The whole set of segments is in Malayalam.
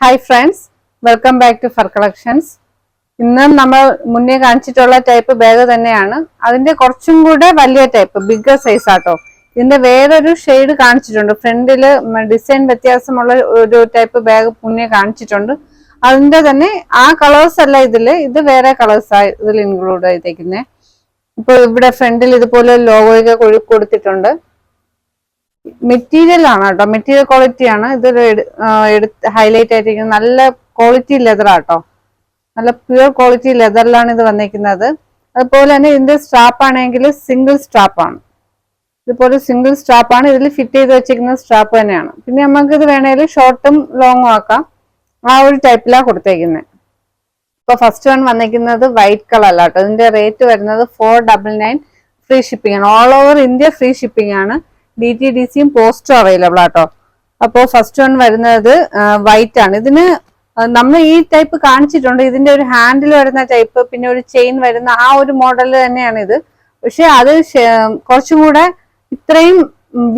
Hi friends, welcome back to fur collections. ഇന്ന് നമ്മൾ മുന്നേ കാണിച്ചിട്ടുള്ള ടൈപ്പ് ബാഗ് തന്നെയാണ്. അതിന്റെ കുറച്ചും കൂടെ വലിയ ടൈപ്പ്, ബിഗ്ഗർ സൈസ് ആട്ടോ. ഇതിന്റെ വേറൊരു ഷെയ്ഡ് കാണിച്ചിട്ടുണ്ട്. ഫ്രണ്ടില് ഡിസൈൻ വ്യത്യാസമുള്ള ഒരു ടൈപ്പ് ബാഗ് മുന്നേ കാണിച്ചിട്ടുണ്ട്. അതിന്റെ തന്നെ ആ കളേഴ്സ് അല്ല ഇത് വേറെ കളേഴ്സ് ഇതിൽ ഇൻക്ലൂഡ് ചെയ്തേക്കുന്നത്. ഇപ്പൊ ഇവിടെ ഫ്രണ്ടിൽ ഇതുപോലെ ലോഗോയൊക്കെ കൊടുത്തിട്ടുണ്ട്. മെറ്റീരിയൽ ആണ് കേട്ടോ, മെറ്റീരിയൽ ക്വാളിറ്റി ആണ് ഇത് ഹൈലൈറ്റ് ആയിട്ടിരിക്കുന്നത്. നല്ല ക്വാളിറ്റി ലെതർ ആട്ടോ, നല്ല പ്യുവർ ക്വാളിറ്റി ലെതറിലാണ് ഇത് വന്നിരിക്കുന്നത്. അതുപോലെ തന്നെ ഇതിന്റെ സ്ട്രാപ്പ് ആണെങ്കിൽ സിംഗിൾ സ്ട്രാപ്പ് ആണ്. ഇതുപോലെ സിംഗിൾ സ്ട്രാപ്പ് ആണ് ഇതിൽ ഫിറ്റ് ചെയ്ത് വെച്ചിരിക്കുന്ന സ്ട്രാപ്പ് തന്നെയാണ്. പിന്നെ നമുക്ക് ഇത് വേണമെങ്കിൽ ഷോർട്ടും ലോങ്ങും ആക്കാം. ആ ഒരു ടൈപ്പിലാണ് കൊടുത്തേക്കുന്നത്. ഇപ്പൊ ഫസ്റ്റ് വൺ വന്നിരിക്കുന്നത് വൈറ്റ് കളർ ആട്ടോ. ഇതിന്റെ റേറ്റ് വരുന്നത് 499 ഫ്രീ ഷിപ്പിംഗ് ആണ്. All over India free shipping ആണ്. DTDCയും പോസ്റ്റും അവൈലബിൾ ആട്ടോ. അപ്പോൾ ഫസ്റ്റ് വൺ വരുന്നത് വൈറ്റ് ആണ്. ഇതിന് നമ്മൾ ഈ ടൈപ്പ് കാണിച്ചിട്ടുണ്ട്. ഇതിന്റെ ഒരു ഹാൻഡിൽ വരുന്ന ടൈപ്പ്, പിന്നെ ഒരു ചെയിൻ വരുന്ന ആ ഒരു മോഡൽ തന്നെയാണ് ഇത്. പക്ഷെ അത് കുറച്ചും കൂടെ ഇത്രയും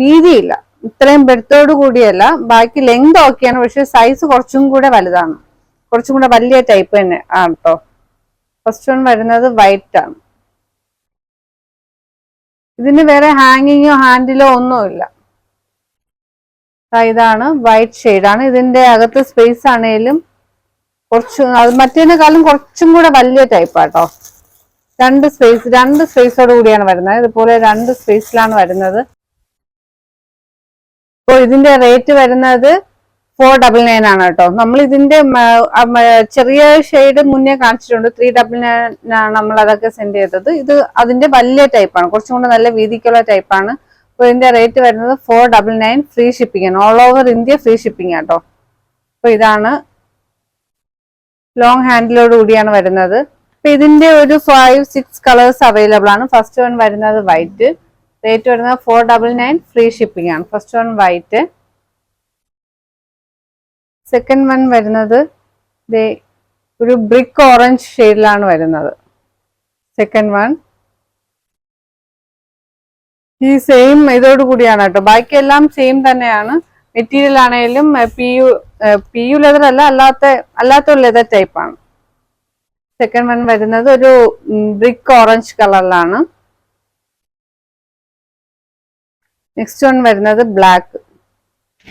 വീതിയില്ല, ഇത്രയും ബെർത്തോട് കൂടിയല്ല. ബാക്കി ലെങ്ത് ഓക്കെയാണ്, പക്ഷെ സൈസ് കുറച്ചും കൂടെ വലുതാണ്. കുറച്ചും കൂടെ വലിയ ടൈപ്പ് തന്നെ ആണ് കേട്ടോ. ഫസ്റ്റ് വൺ വരുന്നത് വൈറ്റ് ആണ്. ഇതിന് വേറെ ഹാങ്ങിങ്ങോ ഹാൻഡിലോ ഒന്നുമില്ല. ഇതാണ് വൈറ്റ് ഷെയ്ഡാണ്. ഇതിന്റെ അകത്ത് സ്പേസ് ആണെങ്കിലും മറ്റേതിനേക്കാളും കുറച്ചും കൂടെ വലിയ ടൈപ്പ് ആട്ടോ. രണ്ട് സ്പേസോട് കൂടിയാണ് വരുന്നത്. ഇതുപോലെ രണ്ട് സ്പേസിലാണ് വരുന്നത്. അപ്പോൾ ഇതിന്റെ റേറ്റ് വരുന്നത് 499 ആണ് കേട്ടോ. നമ്മൾ ഇതിന്റെ ചെറിയ ഷെയ്ഡ് മുന്നേ കാണിച്ചിട്ടുണ്ട്. 399 ആണ് നമ്മൾ അതൊക്കെ സെൻഡ് ചെയ്തത്. ഇത് അതിന്റെ വലിയ ടൈപ്പാണ്, കുറച്ചും കൂടെ നല്ല വീതിക്കുള്ള ടൈപ്പാണ്. അപ്പോൾ ഇതിന്റെ റേറ്റ് വരുന്നത് 499 ഫ്രീ ഷിപ്പിംഗ് ആണ്. All over India free shipping ആട്ടോ. അപ്പൊ ഇതാണ് ലോങ് ഹാൻഡിലോട് കൂടിയാണ് വരുന്നത്. അപ്പൊ ഇതിന്റെ ഒരു 5-6 കളേഴ്സ് അവൈലബിൾ ആണ്. ഫസ്റ്റ് വൺ വരുന്നത് വൈറ്റ്, റേറ്റ് വരുന്നത് 499 ഫ്രീ ഷിപ്പിംഗ് ആണ്. First one white. Second one വരുന്നത് ഒരു ബ്രിക്ക് ഓറഞ്ച് ഷെയ്ഡിലാണ് വരുന്നത്. സെക്കൻഡ് വൺ ഈ സെയിം ഇതോട് കൂടിയാണ് കേട്ടോ. ബാക്കിയെല്ലാം സെയിം തന്നെയാണ്. മെറ്റീരിയൽ ആണെങ്കിലും പി യു ലെതർ അല്ല, അല്ലാത്ത ഒരു ലെതർ ടൈപ്പ് ആണ്. സെക്കൻഡ് വൺ വരുന്നത് ഒരു ബ്രിക്ക് ഓറഞ്ച് കളറിലാണ്. നെക്സ്റ്റ് വൺ വരുന്നത് ബ്ലാക്ക്.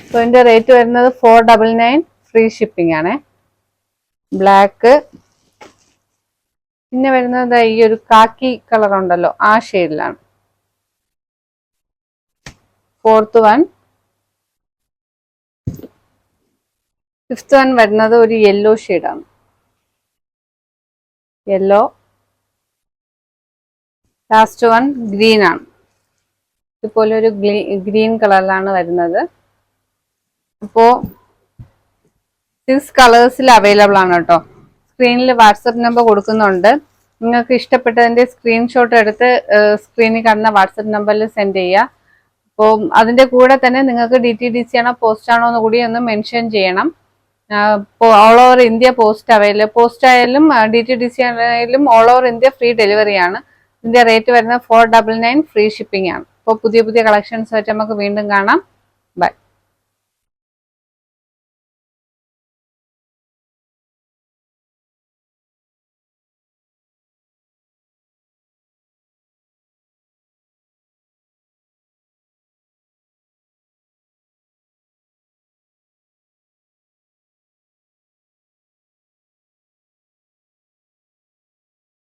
സോ ഇതിന്റെ റേറ്റ് വരുന്നത് 499 ഫ്രീ ഷിപ്പിംഗ് ആണ്. ബ്ലാക്ക്. പിന്നെ വരുന്നത് ഈ ഒരു കാക്കി കളർ ഉണ്ടല്ലോ, ആ ഷെയ്ഡിലാണ്. Fourth one. ഫിഫ്ത് വൺ വരുന്നത് ഒരു യെല്ലോ ഷെയ്ഡാണ്. യെല്ലോ. ലാസ്റ്റ് വൺ ഗ്രീൻ ആണ്. ഇതുപോലെ ഒരു ഗ്രീൻ കളറിലാണ് വരുന്നത്. അപ്പോ 6 കളേഴ്സിൽ അവൈലബിൾ ആണ് കേട്ടോ. സ്ക്രീനിൽ വാട്സപ്പ് നമ്പർ കൊടുക്കുന്നുണ്ട്. നിങ്ങൾക്ക് ഇഷ്ടപ്പെട്ടതിന്റെ സ്ക്രീൻഷോട്ട് എടുത്ത് സ്ക്രീനിൽ കാണുന്ന വാട്സപ്പ് നമ്പറിൽ സെൻഡ് ചെയ്യുക. അപ്പോൾ അതിന്റെ കൂടെ തന്നെ നിങ്ങൾക്ക് DTDC ആണോ പോസ്റ്റ് ആണോ എന്ന് കൂടി ഒന്ന് മെൻഷൻ ചെയ്യണം. ഓൾ ഓവർ ഇന്ത്യ പോസ്റ്റ് ആയാലും DTDC ആയാലും all over India free delivery ആണ്. ഇതിന്റെ റേറ്റ് വരുന്നത് 499 ഫ്രീ ഷിപ്പിംഗ് ആണ്. അപ്പോൾ പുതിയ കളക്ഷൻസ് ആയിട്ട് നമുക്ക് വീണ്ടും കാണാം. ബൈ.